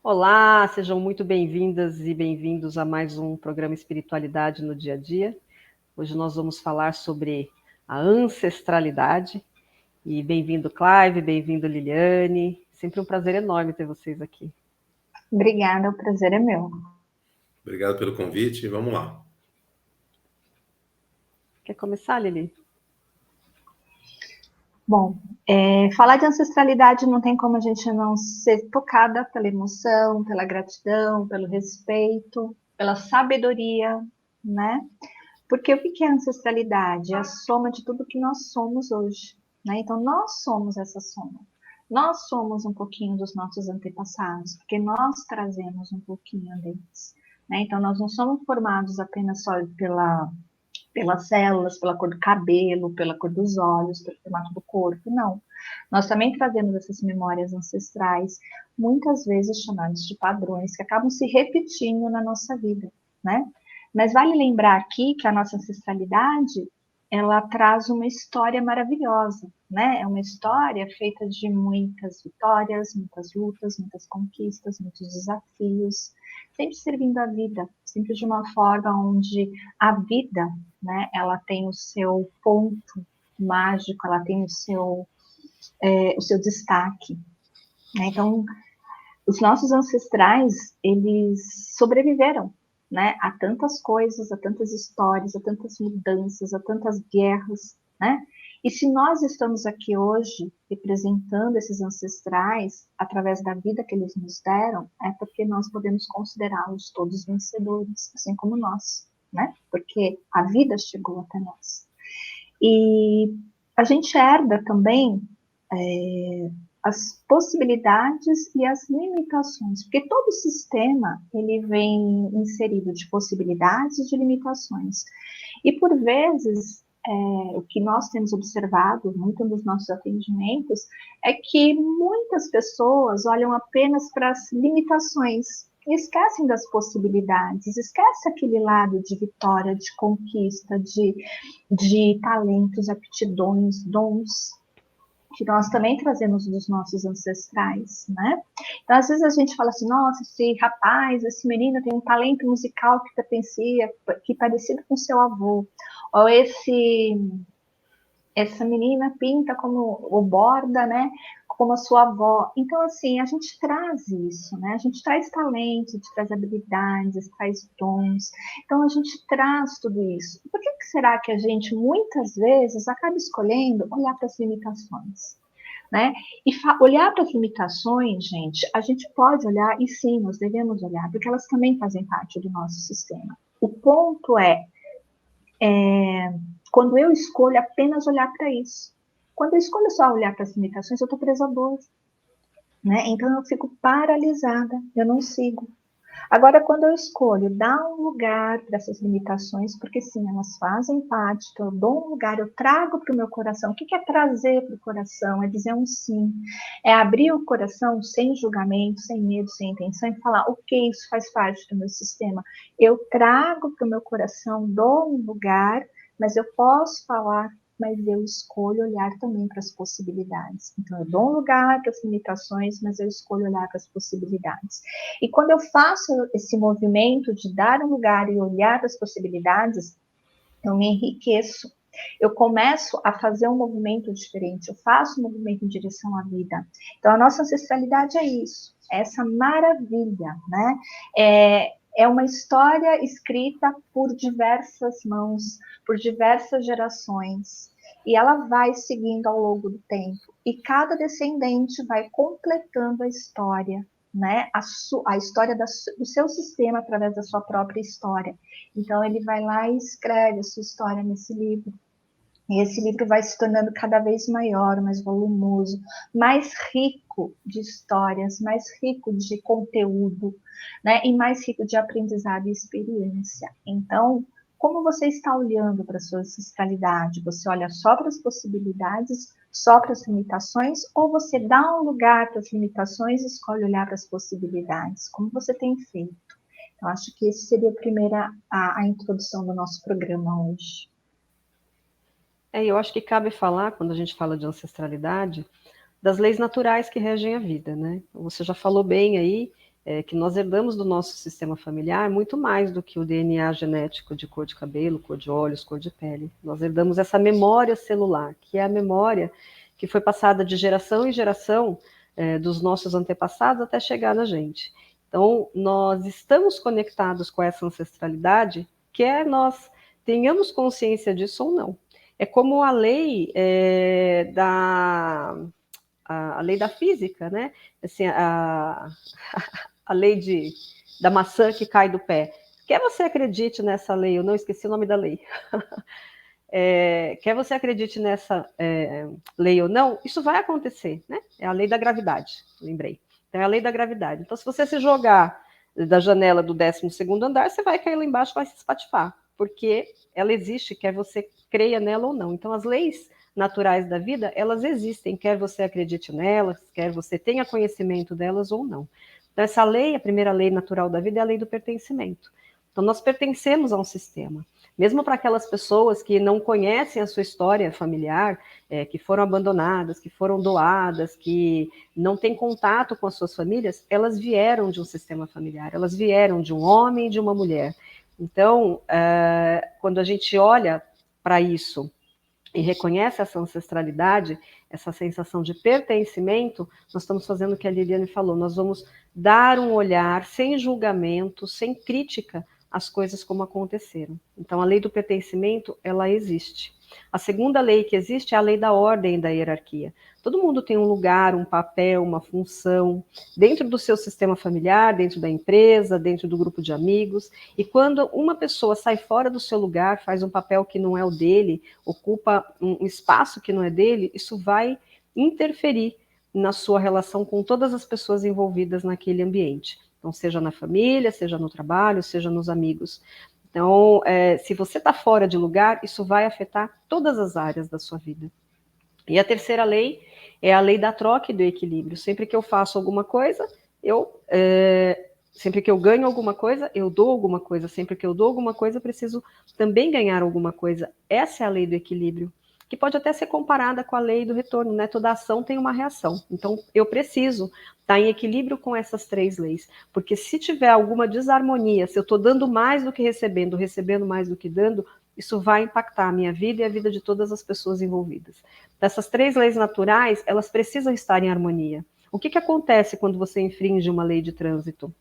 Olá, sejam muito bem-vindas e bem-vindos a mais um programa Espiritualidade no Dia a Dia. Hoje nós vamos falar sobre a ancestralidade. E bem-vindo, Clive, bem-vindo, Liliane. Sempre um prazer enorme ter vocês aqui. Obrigada, o prazer é meu. Obrigado pelo convite. Vamos lá. Quer começar, Lili? Bom, falar de ancestralidade não tem como a gente não ser tocada pela emoção, pela gratidão, pelo respeito, pela sabedoria, né? Porque o que é ancestralidade? É a soma de tudo que nós somos hoje, né? Então, nós somos essa soma. Nós somos um pouquinho dos nossos antepassados, porque nós trazemos um pouquinho deles, né? Então, nós não somos formados apenas só pelas células, pela cor do cabelo, pela cor dos olhos, pelo formato do corpo, não. Nós também trazemos essas memórias ancestrais, muitas vezes chamadas de padrões, que acabam se repetindo na nossa vida, né? Mas vale lembrar aqui que a nossa ancestralidade, ela traz uma história maravilhosa, né? É uma história feita de muitas vitórias, muitas lutas, muitas conquistas, muitos desafios, sempre servindo a vida, sempre de uma forma onde a vida, né, ela tem o seu ponto mágico, ela tem o seu destaque, né? Então, os nossos ancestrais, eles sobreviveram, né, a tantas coisas, a tantas histórias, a tantas mudanças, a tantas guerras, né? E se nós estamos aqui hoje representando esses ancestrais através da vida que eles nos deram, é porque nós podemos considerá-los todos vencedores, assim como nós, né? Porque a vida chegou até nós. E a gente herda também as possibilidades e as limitações, porque todo sistema ele vem inserido de possibilidades e de limitações. E por vezes o que nós temos observado muito nos nossos atendimentos é que muitas pessoas olham apenas para as limitações e esquecem das possibilidades, esquece aquele lado de vitória, de conquista, de talentos, aptidões, dons que nós também trazemos dos nossos ancestrais, né? Então, às vezes a gente fala assim, nossa, esse rapaz, esse menino tem um talento musical que pertencia, que parecido com seu avô, ou essa menina pinta como, ou borda, né, como a sua avó. Então, assim, a gente traz isso, né? A gente traz talentos, a gente traz habilidades, traz dons. Então, a gente traz tudo isso. Por que será que a gente, muitas vezes, acaba escolhendo olhar para as limitações? Né? E olhar para as limitações, a gente pode olhar, e sim, nós devemos olhar, porque elas também fazem parte do nosso sistema. O ponto é quando eu escolho apenas olhar para isso. Quando eu escolho só olhar para as limitações, eu estou presa à dor. Né? Então eu fico paralisada, eu não sigo. Agora, quando eu escolho dar um lugar para essas limitações, porque sim, elas fazem parte, então eu dou um lugar, eu trago para o meu coração. O que é trazer para o coração? É dizer um sim. É abrir o coração sem julgamento, sem medo, sem intenção e falar, ok, isso faz parte do meu sistema. Eu trago para o meu coração, dou um lugar, mas eu posso falar, mas eu escolho olhar também para as possibilidades. Então, eu dou um lugar para as limitações, mas eu escolho olhar para as possibilidades. E quando eu faço esse movimento de dar um lugar e olhar para as possibilidades, eu me enriqueço. Eu começo a fazer um movimento diferente, eu faço um movimento em direção à vida. Então, a nossa ancestralidade é isso, é essa maravilha, né? É uma história escrita por diversas mãos, por diversas gerações, e ela vai seguindo ao longo do tempo. E cada descendente vai completando a história, né? A história do seu sistema através da sua própria história. Então ele vai lá e escreve a sua história nesse livro. E esse livro vai se tornando cada vez maior, mais volumoso, mais rico de histórias, mais rico de conteúdo, né? E mais rico de aprendizado e experiência. Então, como você está olhando para a sua ancestralidade? Você olha só para as possibilidades, só para as limitações, ou você dá um lugar para as limitações e escolhe olhar para as possibilidades? Como você tem feito? Eu acho que esse seria a introdução do nosso programa hoje. Eu acho que cabe falar, quando a gente fala de ancestralidade, das leis naturais que regem a vida, né? Você já falou bem aí que nós herdamos do nosso sistema familiar muito mais do que o DNA genético de cor de cabelo, cor de olhos, cor de pele. Nós herdamos essa memória celular, que é a memória que foi passada de geração em geração dos nossos antepassados até chegar na gente. Então, nós estamos conectados com essa ancestralidade, quer nós tenhamos consciência disso ou não. É como a lei a lei da física, né? Assim, a lei da maçã que cai do pé. Quer você acredite nessa lei, eu não esqueci o nome da lei. Quer você acredite nessa lei ou não, isso vai acontecer, né? É a lei da gravidade, lembrei. Então, é a lei da gravidade. Então, se você se jogar da janela do 12º andar, você vai cair lá embaixo e vai se espatifar, porque ela existe, quer você creia nela ou não. Então, as leis naturais da vida, elas existem, quer você acredite nelas, quer você tenha conhecimento delas ou não. Então, essa lei, a primeira lei natural da vida é a lei do pertencimento. Então, nós pertencemos a um sistema. Mesmo para aquelas pessoas que não conhecem a sua história familiar, que foram abandonadas, que foram doadas, que não têm contato com as suas famílias, elas vieram de um sistema familiar, elas vieram de um homem e de uma mulher. Então, quando a gente olha para isso e reconhece essa ancestralidade, essa sensação de pertencimento, nós estamos fazendo o que a Liliane falou, nós vamos dar um olhar sem julgamento, sem crítica às coisas como aconteceram. Então, a lei do pertencimento, ela existe. A segunda lei que existe é a lei da ordem e da hierarquia. Todo mundo tem um lugar, um papel, uma função, dentro do seu sistema familiar, dentro da empresa, dentro do grupo de amigos, e quando uma pessoa sai fora do seu lugar, faz um papel que não é o dele, ocupa um espaço que não é dele, isso vai interferir na sua relação com todas as pessoas envolvidas naquele ambiente. Então, seja na família, seja no trabalho, seja nos amigos. Então, se você está fora de lugar, isso vai afetar todas as áreas da sua vida. E a terceira lei é a lei da troca e do equilíbrio. Sempre que eu faço alguma coisa, sempre que eu ganho alguma coisa, eu dou alguma coisa. Sempre que eu dou alguma coisa, eu preciso também ganhar alguma coisa. Essa é a lei do equilíbrio, que pode até ser comparada com a lei do retorno, né? Toda ação tem uma reação. Então, eu preciso estar em equilíbrio com essas três leis. Porque se tiver alguma desarmonia, se eu estou dando mais do que recebendo, recebendo mais do que dando, isso vai impactar a minha vida e a vida de todas as pessoas envolvidas. Essas três leis naturais, elas precisam estar em harmonia. O que acontece quando você infringe uma lei de trânsito?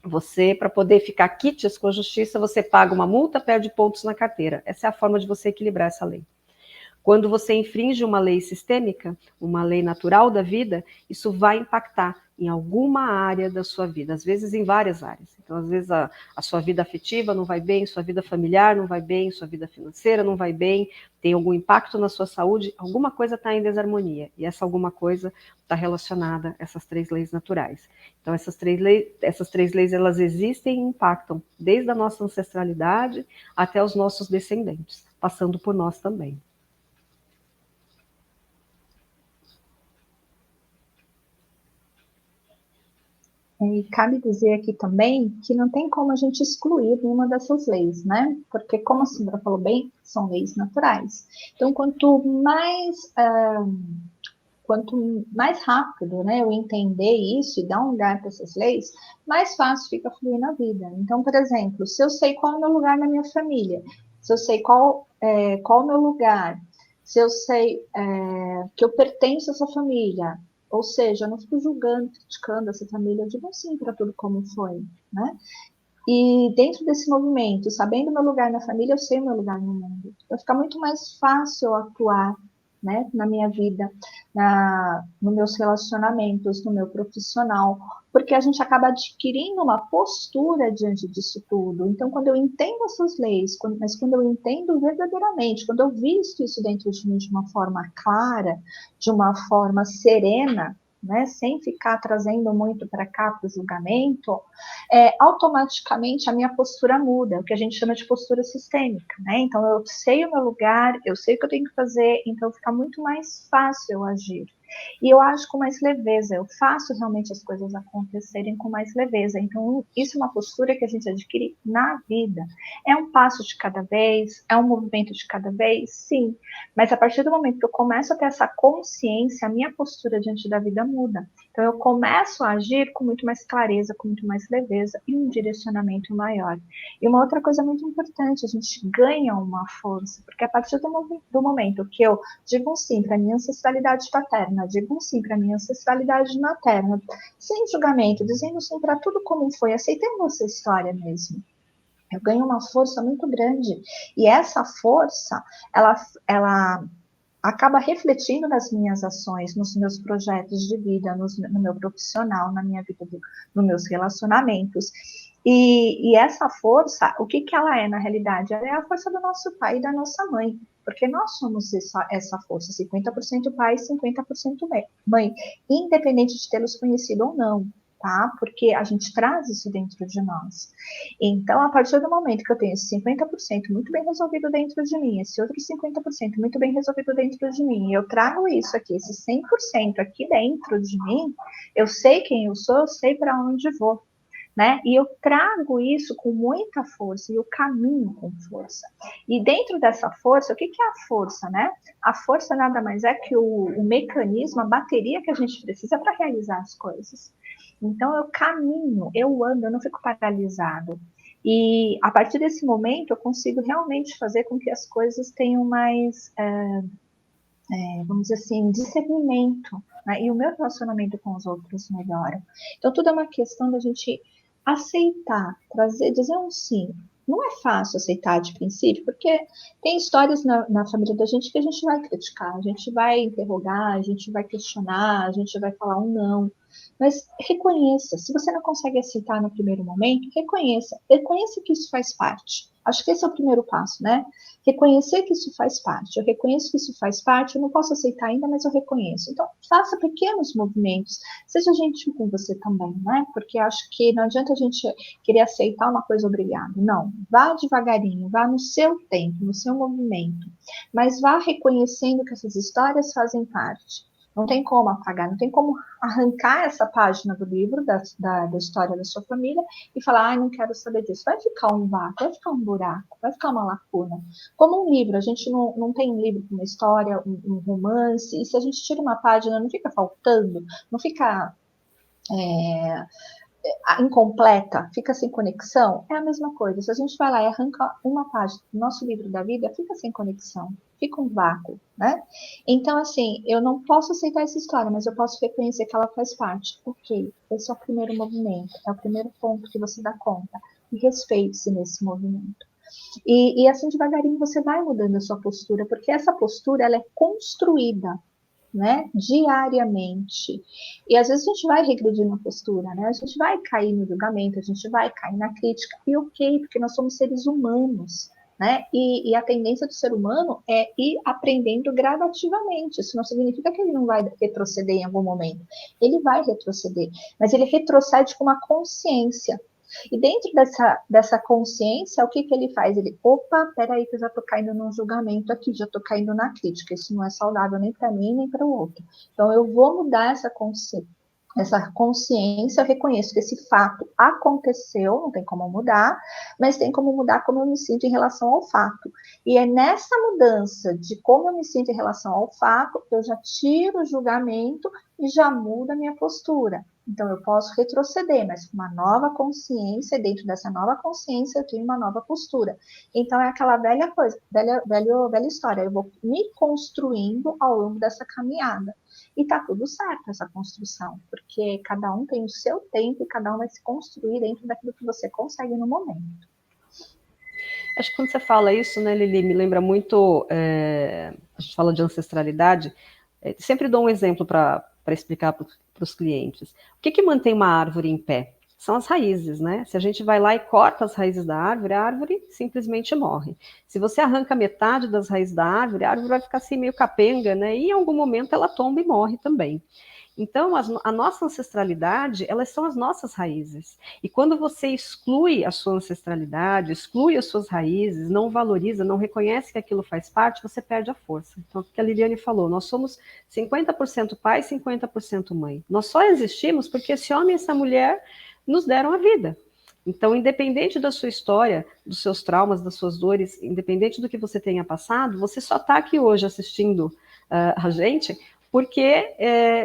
Você, para poder ficar quites com a justiça, você paga uma multa, perde pontos na carteira. Essa é a forma de você equilibrar essa lei. Quando você infringe uma lei sistêmica, uma lei natural da vida, isso vai impactar em alguma área da sua vida, às vezes em várias áreas. Então, às vezes a sua vida afetiva não vai bem, sua vida familiar não vai bem, sua vida financeira não vai bem, tem algum impacto na sua saúde, alguma coisa está em desarmonia. E essa alguma coisa está relacionada a essas três leis naturais. Então, essas três leis elas existem e impactam desde a nossa ancestralidade até os nossos descendentes, passando por nós também. E cabe dizer aqui também que não tem como a gente excluir nenhuma dessas leis, né? Porque, como a Sandra falou bem, são leis naturais. Então, quanto mais rápido, né, eu entender isso e dar um lugar para essas leis, mais fácil fica fluir na vida. Então, por exemplo, se eu sei qual é o meu lugar na minha família, se eu sei qual é o meu lugar, se eu sei que eu pertenço a essa família, ou seja, eu não fico julgando, criticando essa família, eu digo sim para tudo como foi, né? E dentro desse movimento, sabendo o meu lugar na família, eu sei o meu lugar no mundo. Vai ficar muito mais fácil eu atuar, né, na minha vida, nos meus relacionamentos, no meu profissional, porque a gente acaba adquirindo uma postura diante disso tudo. Então, quando eu entendo essas leis, mas quando eu entendo verdadeiramente, quando eu visto isso dentro de mim de uma forma clara, de uma forma serena, né, sem ficar trazendo muito para cá para o julgamento, automaticamente a minha postura muda, o que a gente chama de postura sistêmica, né? Então eu sei o meu lugar, eu sei o que eu tenho que fazer, então fica muito mais fácil eu agir. E eu ajo com mais leveza, eu faço realmente as coisas acontecerem com mais leveza. Então isso é uma postura que a gente adquire na vida. É um passo de cada vez, é um movimento de cada vez, sim. Mas a partir do momento que eu começo a ter essa consciência, a minha postura diante da vida muda. Então, eu começo a agir com muito mais clareza, com muito mais leveza e um direcionamento maior. E uma outra coisa muito importante, a gente ganha uma força, porque a partir do momento que eu digo um sim para a minha ancestralidade paterna, digo um sim para a minha ancestralidade materna, sem julgamento, dizendo sim para tudo como foi, aceitando essa história mesmo, eu ganho uma força muito grande. E essa força, ela acaba refletindo nas minhas ações, nos meus projetos de vida, no meu profissional, na minha vida, nos meus relacionamentos. E essa força, o que ela é na realidade? Ela é a força do nosso pai e da nossa mãe, porque nós somos essa força, 50% pai, 50% mãe, independente de tê-los conhecido ou não, tá? Porque a gente traz isso dentro de nós. Então, a partir do momento que eu tenho esse 50% muito bem resolvido dentro de mim, esse outro 50% muito bem resolvido dentro de mim, eu trago isso aqui, esse 100% aqui dentro de mim, eu sei quem eu sou, eu sei para onde vou, né? E eu trago isso com muita força, e eu caminho com força. E dentro dessa força, o que é a força, né? A força nada mais é que o mecanismo, a bateria que a gente precisa para realizar as coisas. Então, eu caminho, eu ando, eu não fico paralisado. E a partir desse momento, eu consigo realmente fazer com que as coisas tenham mais, vamos dizer assim, discernimento, né? E o meu relacionamento com os outros melhora. Então, tudo é uma questão da gente aceitar, trazer, dizer um sim. Não é fácil aceitar de princípio, porque tem histórias na família da gente que a gente vai criticar, a gente vai interrogar, a gente vai questionar, a gente vai falar um não. Mas reconheça, se você não consegue aceitar no primeiro momento, reconheça que isso faz parte. Acho que esse é o primeiro passo, né? Reconhecer que isso faz parte. Eu reconheço que isso faz parte, eu não posso aceitar ainda, mas eu reconheço. Então, faça pequenos movimentos. Seja gentil com você também, né? Porque acho que não adianta a gente querer aceitar uma coisa obrigado. Não. Vá devagarinho, vá no seu tempo, no seu movimento. Mas vá reconhecendo que essas histórias fazem parte. Não tem como apagar, não tem como arrancar essa página do livro, da história da sua família, e falar, ai, não quero saber disso. Vai ficar um vácuo, vai ficar um buraco, vai ficar uma lacuna. Como um livro, a gente não tem um livro com uma história, um romance, e se a gente tira uma página, não fica faltando, não fica incompleta, fica sem conexão, é a mesma coisa. Se a gente vai lá e arranca uma página do nosso livro da vida, fica sem conexão, fica um vácuo, né? Então, assim, eu não posso aceitar essa história, mas eu posso reconhecer que ela faz parte. Ok, esse é o primeiro movimento, é o primeiro ponto que você dá conta. E respeite-se nesse movimento. E assim, devagarinho, você vai mudando a sua postura, porque essa postura, ela é construída, né, diariamente. E às vezes a gente vai regredir na postura, né? A gente vai cair no julgamento, a gente vai cair na crítica, e ok, porque nós somos seres humanos, né? E a tendência do ser humano é ir aprendendo gradativamente. Isso não significa que ele não vai retroceder em algum momento. Ele vai retroceder, mas ele retrocede com uma consciência. E dentro dessa consciência, o que ele faz? Ele, opa, peraí que eu já estou caindo num julgamento aqui, já estou caindo na crítica, isso não é saudável nem para mim, nem para o outro. Então, eu vou mudar essa consciência, eu reconheço que esse fato aconteceu, não tem como mudar, mas tem como mudar como eu me sinto em relação ao fato. E é nessa mudança de como eu me sinto em relação ao fato, que eu já tiro o julgamento e já mudo a minha postura. Então, eu posso retroceder, mas com uma nova consciência, dentro dessa nova consciência, eu tenho uma nova postura. Então, é aquela velha coisa, velha história. Eu vou me construindo ao longo dessa caminhada. E tá tudo certo essa construção, porque cada um tem o seu tempo e cada um vai se construir dentro daquilo que você consegue no momento. Acho que quando você fala isso, né, Lili, me lembra muito, a gente fala de ancestralidade, sempre dou um exemplo para explicar para os clientes. O que mantém uma árvore em pé? São as raízes, né? Se a gente vai lá e corta as raízes da árvore, a árvore simplesmente morre. Se você arranca metade das raízes da árvore, a árvore vai ficar assim meio capenga, né? E em algum momento ela tomba e morre também. Então, a nossa ancestralidade, elas são as nossas raízes. E quando você exclui a sua ancestralidade, exclui as suas raízes, não valoriza, não reconhece que aquilo faz parte, você perde a força. Então, o que a Liliane falou, nós somos 50% pai, 50% mãe. Nós só existimos porque esse homem e essa mulher nos deram a vida. Então, independente da sua história, dos seus traumas, das suas dores, independente do que você tenha passado, você só está aqui hoje assistindo a gente porque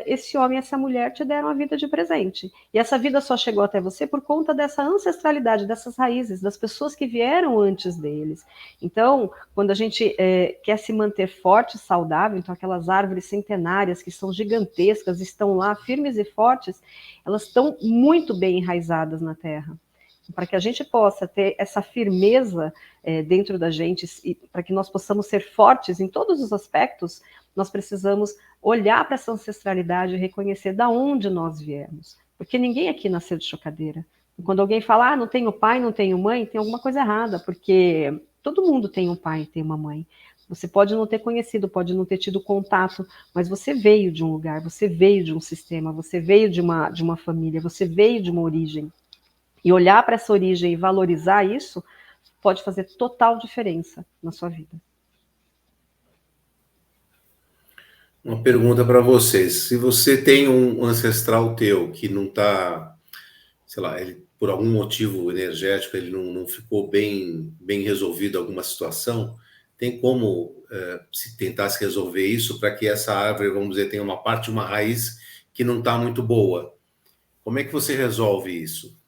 esse homem e essa mulher te deram a vida de presente. E essa vida só chegou até você por conta dessa ancestralidade, dessas raízes, das pessoas que vieram antes deles. Então, quando a gente quer se manter forte, saudável, então aquelas árvores centenárias que são gigantescas, estão lá firmes e fortes, elas estão muito bem enraizadas na terra. Para que a gente possa ter essa firmeza dentro da gente, e para que nós possamos ser fortes em todos os aspectos, nós precisamos olhar para essa ancestralidade e reconhecer de onde nós viemos. Porque ninguém aqui nasceu de chocadeira. Quando alguém fala, não tenho pai, não tenho mãe, tem alguma coisa errada, porque todo mundo tem um pai, tem uma mãe. Você pode não ter conhecido, pode não ter tido contato, mas você veio de um lugar, você veio de um sistema, você veio de uma família, você veio de uma origem. E olhar para essa origem e valorizar isso pode fazer total diferença na sua vida. Uma pergunta para vocês. Se você tem um ancestral teu que não está, sei lá, ele, por algum motivo energético, ele não ficou bem resolvido alguma situação, tem como se tentar se resolver isso para que essa árvore, vamos dizer, tenha uma parte, uma raiz que não está muito boa? Como é que você resolve isso?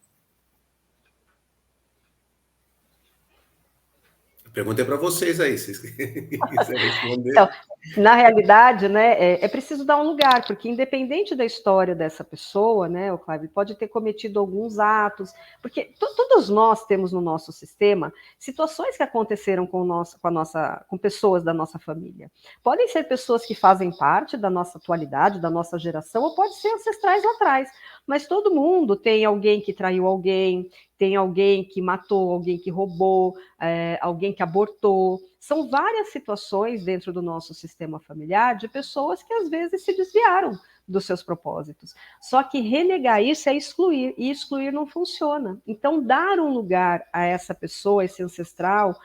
A pergunta é para vocês aí, se vocês quiserem responder. Então, na realidade, né, é preciso dar um lugar, porque independente da história dessa pessoa, né, o Clive pode ter cometido alguns atos, porque todos nós temos no nosso sistema situações que aconteceram com pessoas da nossa família. Podem ser pessoas que fazem parte da nossa atualidade, da nossa geração, ou pode ser ancestrais lá atrás, mas todo mundo tem alguém que traiu alguém, tem alguém que matou, alguém que roubou, alguém que abortou. São várias situações dentro do nosso sistema familiar de pessoas que às vezes se desviaram dos seus propósitos. Só que renegar isso é excluir, e excluir não funciona. Então, dar um lugar a essa pessoa, esse ancestral,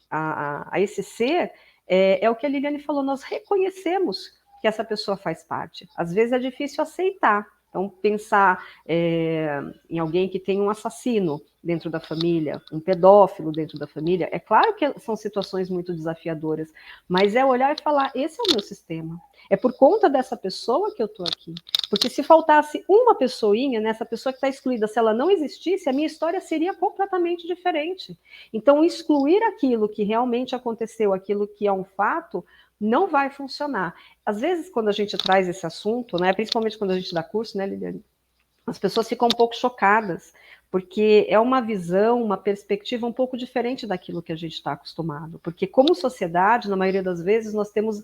a esse ser, é o que a Liliane falou, nós reconhecemos que essa pessoa faz parte. Às vezes é difícil aceitar. Então, pensar em alguém que tem um assassino dentro da família, um pedófilo dentro da família, é claro que são situações muito desafiadoras, mas é olhar e falar, esse é o meu sistema. É por conta dessa pessoa que eu estou aqui. Porque se faltasse uma pessoinha, nessa pessoa que está excluída, se ela não existisse, a minha história seria completamente diferente. Então, excluir aquilo que realmente aconteceu, aquilo que é um fato, não vai funcionar. Às vezes, quando a gente traz esse assunto, né, principalmente quando a gente dá curso, né, Liliane, as pessoas ficam um pouco chocadas, porque é uma visão, uma perspectiva um pouco diferente daquilo que a gente está acostumado. Porque, como sociedade, na maioria das vezes, nós temos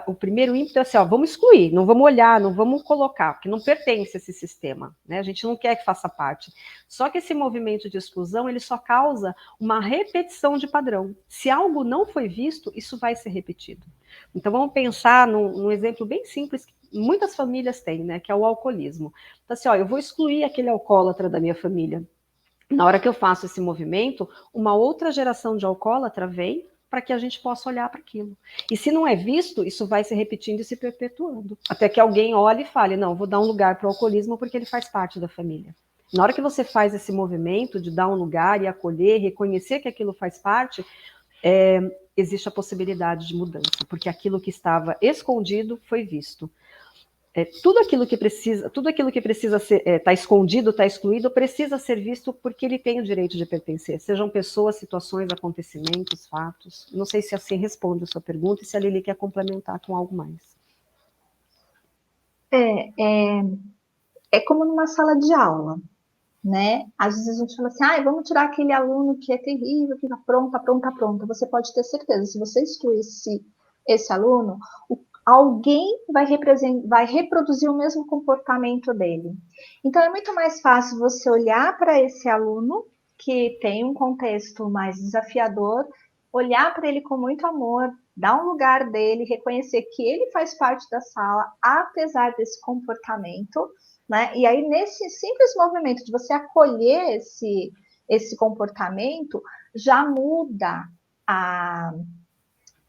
o primeiro ímpeto é assim, ó, vamos excluir, não vamos olhar, não vamos colocar, porque não pertence a esse sistema, né? A gente não quer que faça parte. Só que esse movimento de exclusão, ele só causa uma repetição de padrão. Se algo não foi visto, isso vai ser repetido. Então, vamos pensar num exemplo bem simples que muitas famílias têm, né, que é o alcoolismo. Então, assim, ó, eu vou excluir aquele alcoólatra da minha família. Na hora que eu faço esse movimento, uma outra geração de alcoólatra vem para que a gente possa olhar para aquilo. E se não é visto, isso vai se repetindo e se perpetuando. Até que alguém olhe e fale, não, vou dar um lugar para o alcoolismo porque ele faz parte da família. Na hora que você faz esse movimento de dar um lugar e acolher, reconhecer que aquilo faz parte, existe a possibilidade de mudança, porque aquilo que estava escondido foi visto. Tudo aquilo que precisa ser, está escondido, está excluído, precisa ser visto porque ele tem o direito de pertencer. Sejam pessoas, situações, acontecimentos, fatos. Não sei se assim responde a sua pergunta e se a Lili quer complementar com algo mais. É como numa sala de aula, né? Às vezes a gente fala assim, vamos tirar aquele aluno que é terrível, que está pronta. Você pode ter certeza, se você excluir esse aluno, alguém vai reproduzir o mesmo comportamento dele. Então, é muito mais fácil você olhar para esse aluno que tem um contexto mais desafiador, olhar para ele com muito amor, dar um lugar dele, reconhecer que ele faz parte da sala, apesar desse comportamento, né? E aí, nesse simples movimento de você acolher esse comportamento, já muda a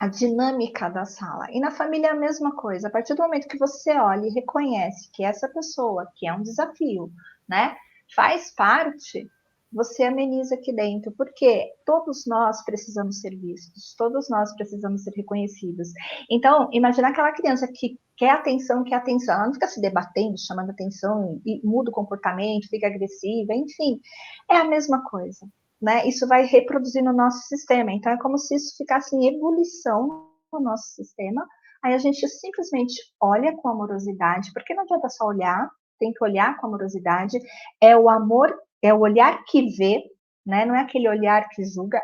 dinâmica da sala. E na família é a mesma coisa. A partir do momento que você olha e reconhece que essa pessoa, que é um desafio, né, faz parte, você ameniza aqui dentro, porque todos nós precisamos ser vistos, todos nós precisamos ser reconhecidos. Então, imagina aquela criança que quer atenção, ela não fica se debatendo, chamando atenção e muda o comportamento, fica agressiva, enfim, é a mesma coisa, né? Isso vai reproduzir no nosso sistema, então é como se isso ficasse em ebulição no nosso sistema, aí a gente simplesmente olha com amorosidade, porque não adianta só olhar, tem que olhar com amorosidade, é o amor, é o olhar que vê, né? Não é aquele olhar que julga,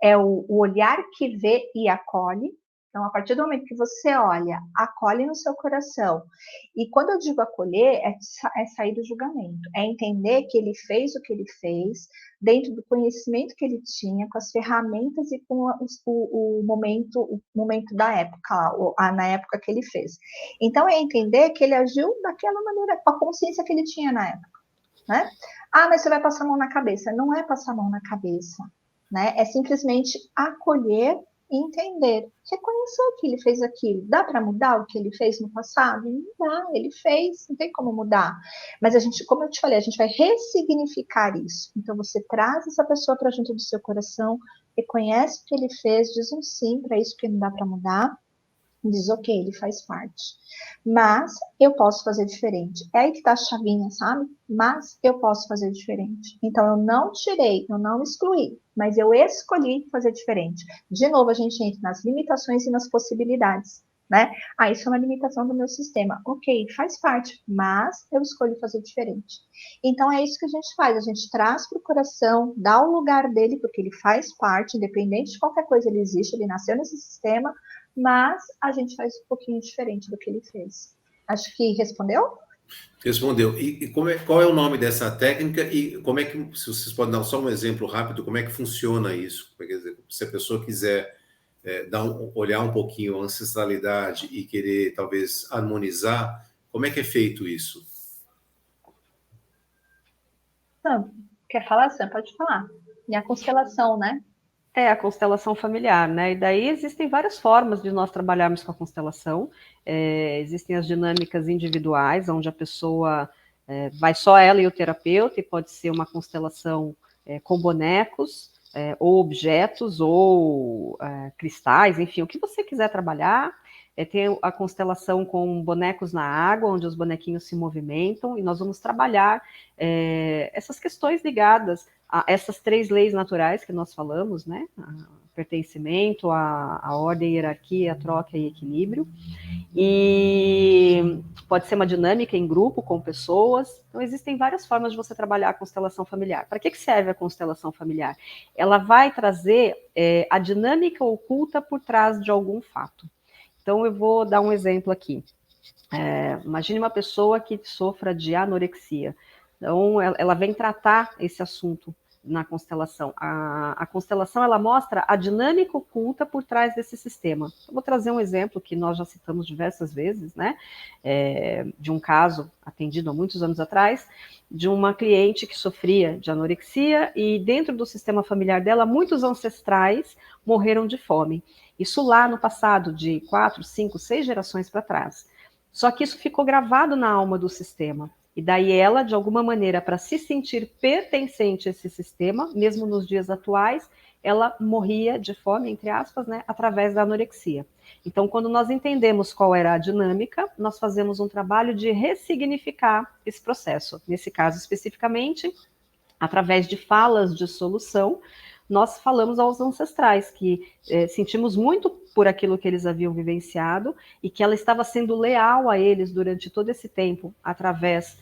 é o olhar que vê e acolhe. Então, a partir do momento que você olha, acolhe no seu coração. E quando eu digo acolher, é sair do julgamento, é entender que ele fez o que ele fez, dentro do conhecimento que ele tinha, com as ferramentas e com o momento da época, na época que ele fez. Então, é entender que ele agiu daquela maneira, com a consciência que ele tinha na época. Né? Ah, mas você vai passar a mão na cabeça. Não é passar a mão na cabeça, né? É simplesmente acolher e entender. Reconhecer que ele fez aquilo. Dá para mudar o que ele fez no passado? Não dá, ele fez, não tem como mudar. Mas a gente, como eu te falei, a gente vai ressignificar isso. Então você traz essa pessoa para junto do seu coração, reconhece o que ele fez, diz um sim para isso que não dá para mudar. Diz, ok, ele faz parte. Mas eu posso fazer diferente. É aí que tá a chavinha, sabe? Mas eu posso fazer diferente. Então eu não tirei, eu não excluí, mas eu escolhi fazer diferente. De novo, a gente entra nas limitações e nas possibilidades, né? Ah, isso é uma limitação do meu sistema. Ok, faz parte, mas eu escolhi fazer diferente. Então é isso que a gente faz. A gente traz para o coração, dá o lugar dele, porque ele faz parte, independente de qualquer coisa, ele existe, ele nasceu nesse sistema, mas a gente faz um pouquinho diferente do que ele fez. Acho que respondeu? Respondeu. E qual é o nome dessa técnica e como é que, se vocês podem dar só um exemplo rápido, como é que funciona isso? Quer dizer, se a pessoa quiser olhar um pouquinho a ancestralidade e querer talvez harmonizar, como é que é feito isso? Sam, quer falar, Sam? Pode falar. E a constelação, né? É a constelação familiar, né? E daí existem várias formas de nós trabalharmos com a constelação. Existem as dinâmicas individuais, onde a pessoa vai só ela e o terapeuta, e pode ser uma constelação com bonecos, ou objetos, ou cristais, enfim, o que você quiser trabalhar. Tem a constelação com bonecos na água, onde os bonequinhos se movimentam, e nós vamos trabalhar essas questões ligadas a essas 3 leis naturais que nós falamos, né? Pertencimento, a ordem, a hierarquia, a troca e equilíbrio. E pode ser uma dinâmica em grupo, com pessoas. Então, existem várias formas de você trabalhar a constelação familiar. Para que serve a constelação familiar? Ela vai trazer a dinâmica oculta por trás de algum fato. Então, eu vou dar um exemplo aqui. Imagine uma pessoa que sofra de anorexia. Então, ela vem tratar esse assunto na constelação. A constelação, ela mostra a dinâmica oculta por trás desse sistema. Eu vou trazer um exemplo que nós já citamos diversas vezes, né? De um caso atendido há muitos anos atrás, de uma cliente que sofria de anorexia e dentro do sistema familiar dela, muitos ancestrais morreram de fome. Isso lá no passado, de 4, 5, 6 gerações para trás. Só que isso ficou gravado na alma do sistema. E daí ela, de alguma maneira, para se sentir pertencente a esse sistema, mesmo nos dias atuais, ela morria de fome, entre aspas, né, através da anorexia. Então, quando nós entendemos qual era a dinâmica, nós fazemos um trabalho de ressignificar esse processo. Nesse caso, especificamente, através de falas de solução, nós falamos aos ancestrais que sentimos muito por aquilo que eles haviam vivenciado e que ela estava sendo leal a eles durante todo esse tempo, através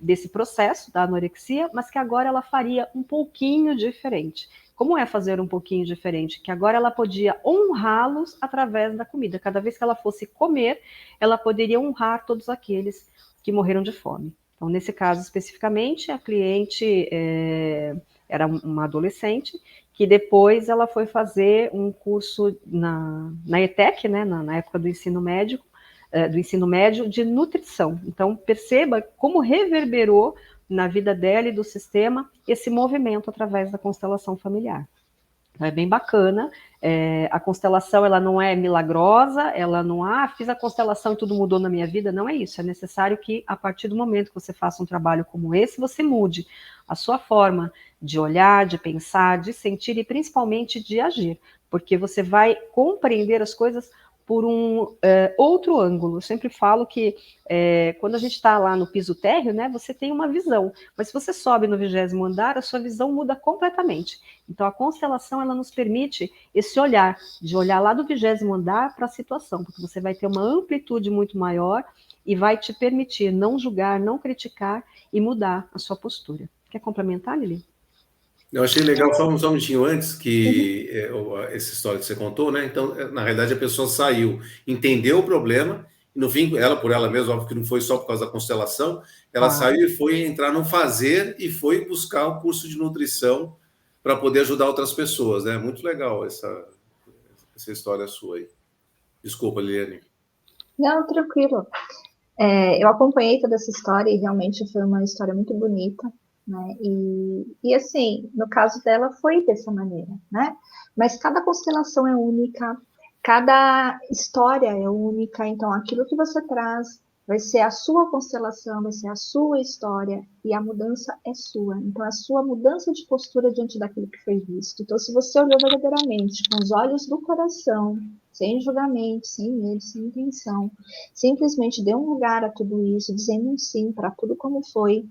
desse processo da anorexia, mas que agora ela faria um pouquinho diferente. Como é fazer um pouquinho diferente? Que agora ela podia honrá-los através da comida. Cada vez que ela fosse comer, ela poderia honrar todos aqueles que morreram de fome. Então, nesse caso especificamente, a cliente era uma adolescente, que depois ela foi fazer um curso na ETEC, né, na época do ensino médio, de nutrição. Então, perceba como reverberou na vida dela e do sistema esse movimento através da constelação familiar. É bem bacana. A constelação, ela não é milagrosa, ela não, fiz a constelação e tudo mudou na minha vida. Não é isso. É necessário que, a partir do momento que você faça um trabalho como esse, você mude a sua forma de olhar, de pensar, de sentir e principalmente de agir. Porque você vai compreender as coisas por um outro ângulo. Eu sempre falo que quando a gente está lá no piso térreo, né, você tem uma visão, mas se você sobe no 20º andar, a sua visão muda completamente. Então, a constelação, ela nos permite esse olhar, de olhar lá do 20º andar para a situação, porque você vai ter uma amplitude muito maior e vai te permitir não julgar, não criticar e mudar a sua postura. Quer complementar, Lili? Eu achei legal, só um minutinho antes, Uhum. que essa história que você contou, né? Então, na realidade, a pessoa saiu, entendeu o problema, e no fim, ela por ela mesma, óbvio que não foi só por causa da constelação, ela Claro. saiu e foi entrar no fazer e foi buscar o curso de nutrição para poder ajudar outras pessoas, né? Muito legal essa história sua aí. Desculpa, Liliane. Não, tranquilo. Eu acompanhei toda essa história e realmente foi uma história muito bonita, né? E assim, no caso dela foi dessa maneira, né? Mas cada constelação é única, cada história é única, então aquilo que você traz vai ser a sua constelação, vai ser a sua história e a mudança é sua. Então, a sua mudança de postura diante daquilo que foi visto. Então, se você olhou verdadeiramente com os olhos do coração, sem julgamento, sem medo, sem intenção, simplesmente dê um lugar a tudo isso, dizendo um sim para tudo como foi.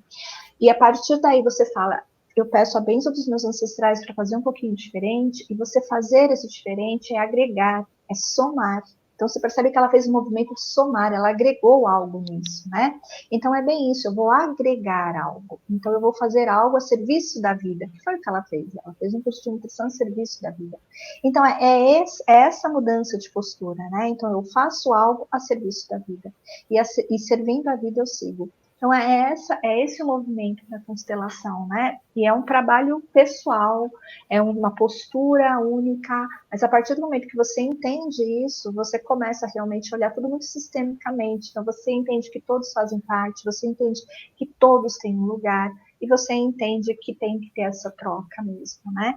E a partir daí você fala, eu peço a bênção dos meus ancestrais para fazer um pouquinho diferente, e você fazer esse diferente é agregar, é somar. Então você percebe que ela fez um movimento de somar, ela agregou algo nisso, né? Então é bem isso, eu vou agregar algo. Então eu vou fazer algo a serviço da vida. O que foi o que ela fez? Ela fez um curso de nutrição a serviço da vida. Então é essa mudança de postura, né? Então eu faço algo a serviço da vida. E servindo a vida eu sigo. Então, é esse o movimento da constelação, né? E é um trabalho pessoal, é uma postura única, mas a partir do momento que você entende isso, você começa a realmente olhar tudo muito sistemicamente. Então, você entende que todos fazem parte, você entende que todos têm um lugar, e você entende que tem que ter essa troca mesmo, né?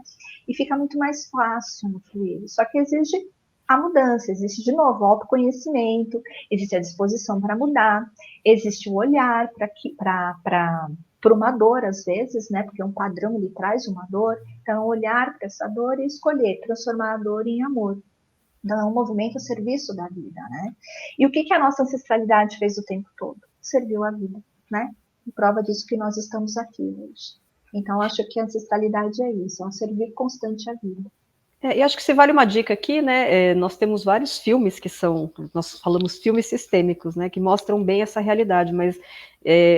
E fica muito mais fácil no fluir. Só que exige a mudança, existe de novo o autoconhecimento, existe a disposição para mudar, existe o olhar para uma dor, às vezes, né? Porque um padrão ele traz uma dor. Então, olhar para essa dor e escolher transformar a dor em amor. Então, é um movimento a serviço da vida, né? E o que a nossa ancestralidade fez o tempo todo? Serviu a vida, né? E prova disso que nós estamos aqui hoje. Então, acho que a ancestralidade é isso, é um servir constante à vida. E acho que se vale uma dica aqui, né? Nós temos vários filmes que nós falamos filmes sistêmicos, né? Que mostram bem essa realidade, mas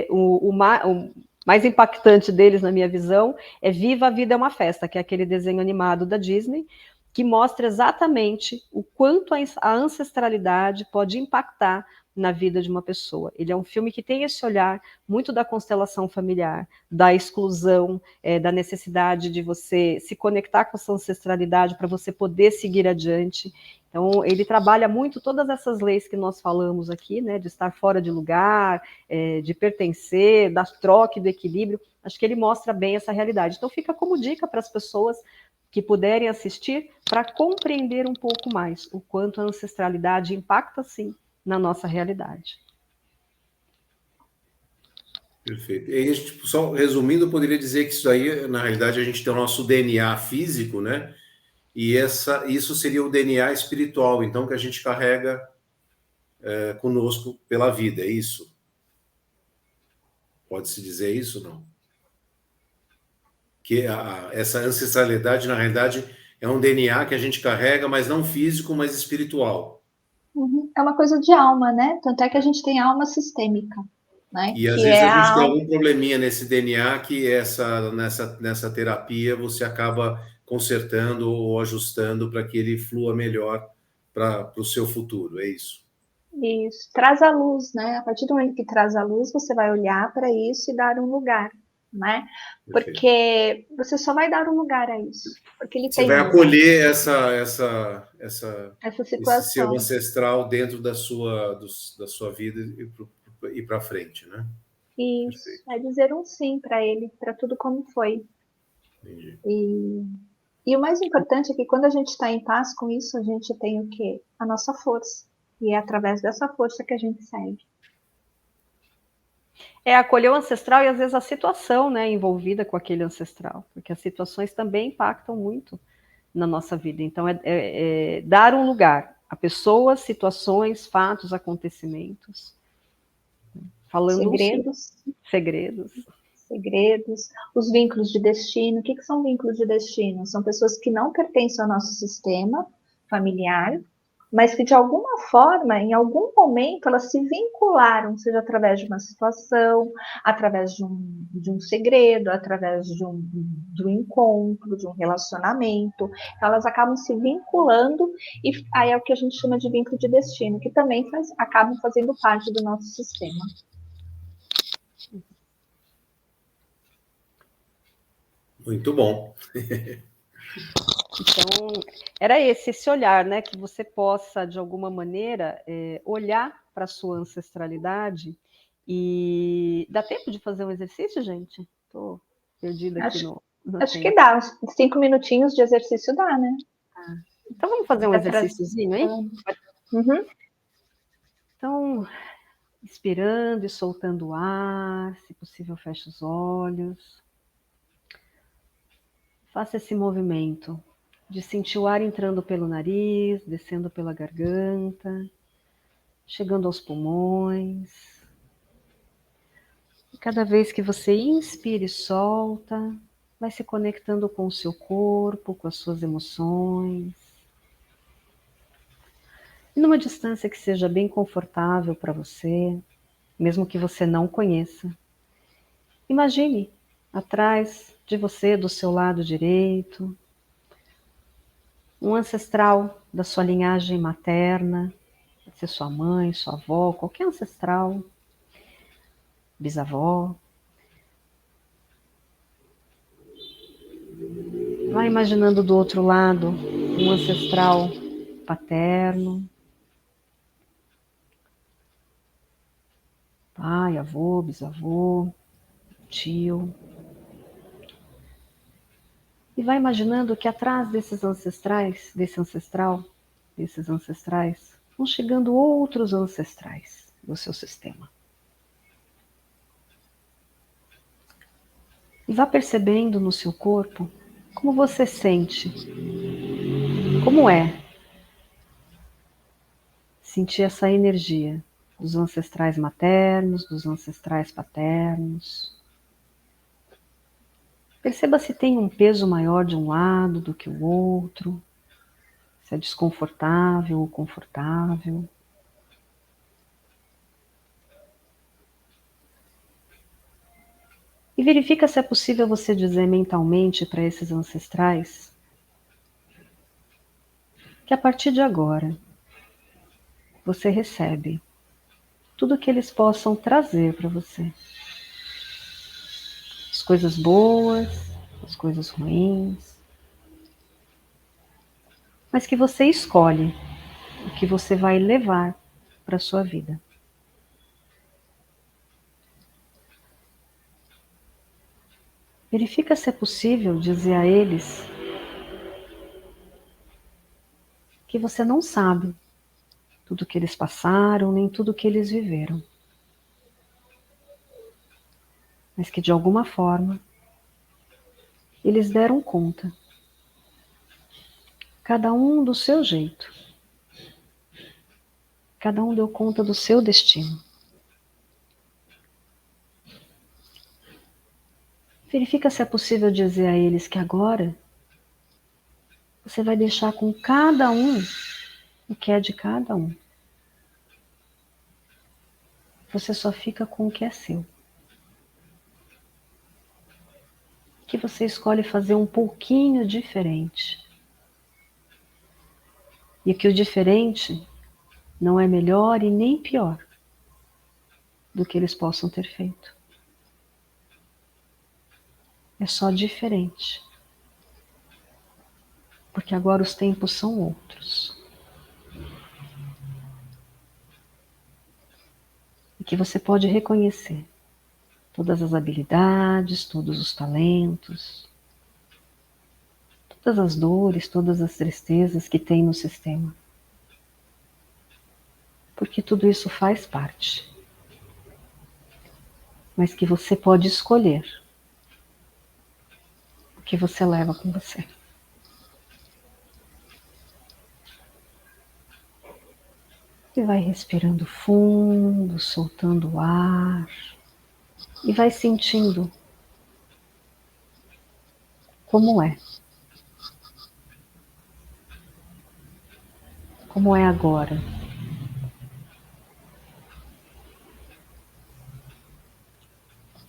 o mais impactante deles, na minha visão, é Viva a Vida é uma Festa, que é aquele desenho animado da Disney, que mostra exatamente o quanto a ancestralidade pode impactar na vida de uma pessoa. Ele é um filme que tem esse olhar muito da constelação familiar, da exclusão, da necessidade de você se conectar com a sua ancestralidade para você poder seguir adiante. Então, ele trabalha muito todas essas leis que nós falamos aqui, né, de estar fora de lugar, de pertencer, da troca e do equilíbrio. Acho que ele mostra bem essa realidade. Então, fica como dica para as pessoas que puderem assistir para compreender um pouco mais o quanto a ancestralidade impacta, sim, na nossa realidade. Perfeito. E aí, tipo, só resumindo, eu poderia dizer que isso aí, na realidade, a gente tem o nosso DNA físico, né? E isso seria o DNA espiritual, então, que a gente carrega conosco pela vida, é isso? Pode-se dizer isso, não? Que essa ancestralidade, na realidade, é um DNA que a gente carrega, mas não físico, mas espiritual. Uhum. É uma coisa de alma, né? Tanto é que a gente tem alma sistêmica, né? E às Que vezes é a gente a tem alma. algum probleminha nesse DNA que nessa terapia você acaba consertando ou ajustando para que ele flua melhor para o seu futuro, é isso. Isso, traz a luz, né? A partir do momento que traz a luz, você vai olhar para isso e dar um lugar, né? Perfeito. Porque você só vai dar um lugar a isso, porque ele Você tem vai um lugar, acolher essa esse seu situação. ancestral dentro da sua vida e para frente, né? Isso, Perfeito. é dizer um sim para ele, para tudo como foi. Entendi. E, E o mais importante é que quando a gente está em paz com isso, a gente tem o quê? A nossa força. E é através dessa força que a gente segue. É acolher o ancestral e às vezes a situação, né, envolvida com aquele ancestral, porque as situações também impactam muito na nossa vida. Então, é dar um lugar a pessoas, situações, fatos, acontecimentos, falando Segredos. Segredos. Segredos, os vínculos de destino. O que são vínculos de destino? São pessoas que não pertencem ao nosso sistema familiar, mas que de alguma forma, em algum momento, elas se vincularam, seja através de uma situação, através de um segredo, através de um encontro, de um relacionamento. Então, elas acabam se vinculando e aí é o que a gente chama de vínculo de destino, que também acabam fazendo parte do nosso sistema. Muito bom. Então, era esse olhar, né? Que você possa, de alguma maneira, olhar para a sua ancestralidade e... Dá tempo de fazer um exercício, gente? Estou perdida aqui no Acho tempo. que dá, uns 5 minutinhos de exercício dá, né? Então, vamos fazer um exercíciozinho, hein? Uhum. Então, inspirando e soltando o ar, se possível, feche os olhos. Faça esse movimento de sentir o ar entrando pelo nariz, descendo pela garganta, chegando aos pulmões. E cada vez que você inspira e solta, vai se conectando com o seu corpo, com as suas emoções. E numa distância que seja bem confortável para você, mesmo que você não conheça. Imagine atrás de você, do seu lado direito, um ancestral da sua linhagem materna, pode ser sua mãe, sua avó, qualquer ancestral, bisavó. Vai imaginando do outro lado um ancestral paterno, pai, avô, bisavô, tio. E vai imaginando que atrás desses ancestrais, desses ancestrais, vão chegando outros ancestrais do seu sistema. E vá percebendo no seu corpo como você sente, como é sentir essa energia dos ancestrais maternos, dos ancestrais paternos. Perceba se tem um peso maior de um lado do que o outro, se é desconfortável ou confortável. E verifica se é possível você dizer mentalmente para esses ancestrais que a partir de agora você recebe tudo o que eles possam trazer para você. As coisas boas, as coisas ruins, mas que você escolhe o que você vai levar para a sua vida. Verifica se é possível dizer a eles que você não sabe tudo que eles passaram, nem tudo que eles viveram. Mas que de alguma forma eles deram conta. Cada um do seu jeito. Cada um deu conta do seu destino. Verifica se é possível dizer a eles que agora você vai deixar com cada um o que é de cada um. Você só fica com o que é seu. Que você escolhe fazer um pouquinho diferente. E que o diferente não é melhor e nem pior do que eles possam ter feito. É só diferente. Porque agora os tempos são outros. E que você pode reconhecer todas as habilidades, todos os talentos, todas as dores, todas as tristezas que tem no sistema. Porque tudo isso faz parte. Mas que você pode escolher o que você leva com você. E vai respirando fundo, soltando o ar. E vai sentindo como é. Como é agora.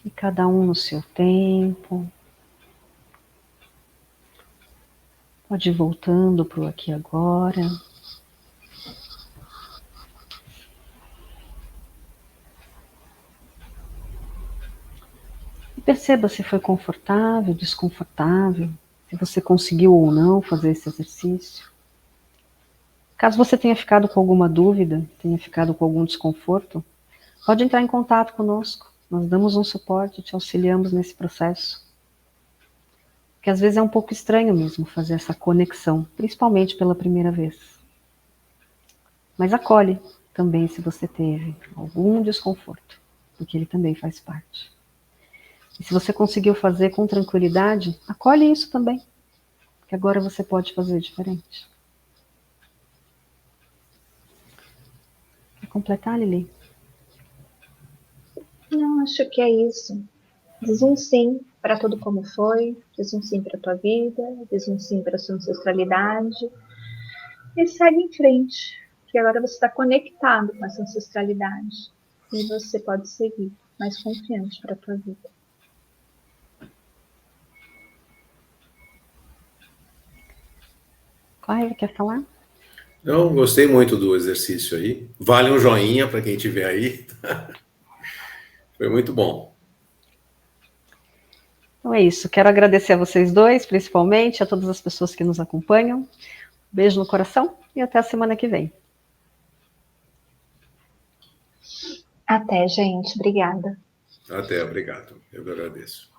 E cada um no seu tempo. Pode ir voltando para o aqui e agora. E perceba se foi confortável, desconfortável, se você conseguiu ou não fazer esse exercício. Caso você tenha ficado com alguma dúvida, tenha ficado com algum desconforto, pode entrar em contato conosco. Nós damos um suporte, te auxiliamos nesse processo. Porque às vezes é um pouco estranho mesmo fazer essa conexão, principalmente pela primeira vez. Mas acolhe também se você teve algum desconforto, porque ele também faz parte. E se você conseguiu fazer com tranquilidade, acolhe isso também, que agora você pode fazer diferente. Quer completar, Lili? Não, acho que é isso. Diz um sim para tudo como foi, diz um sim para a tua vida, diz um sim para a sua ancestralidade e segue em frente, que agora você está conectado com essa ancestralidade e você pode seguir mais confiante para a tua vida. Cláudia, quer falar? Eu gostei muito do exercício aí. Vale um joinha para quem estiver aí. Foi muito bom. Então é isso. Quero agradecer a vocês dois, principalmente, a todas as pessoas que nos acompanham. Beijo no coração e até a semana que vem. Até, gente. Obrigada. Até, obrigado. Eu agradeço.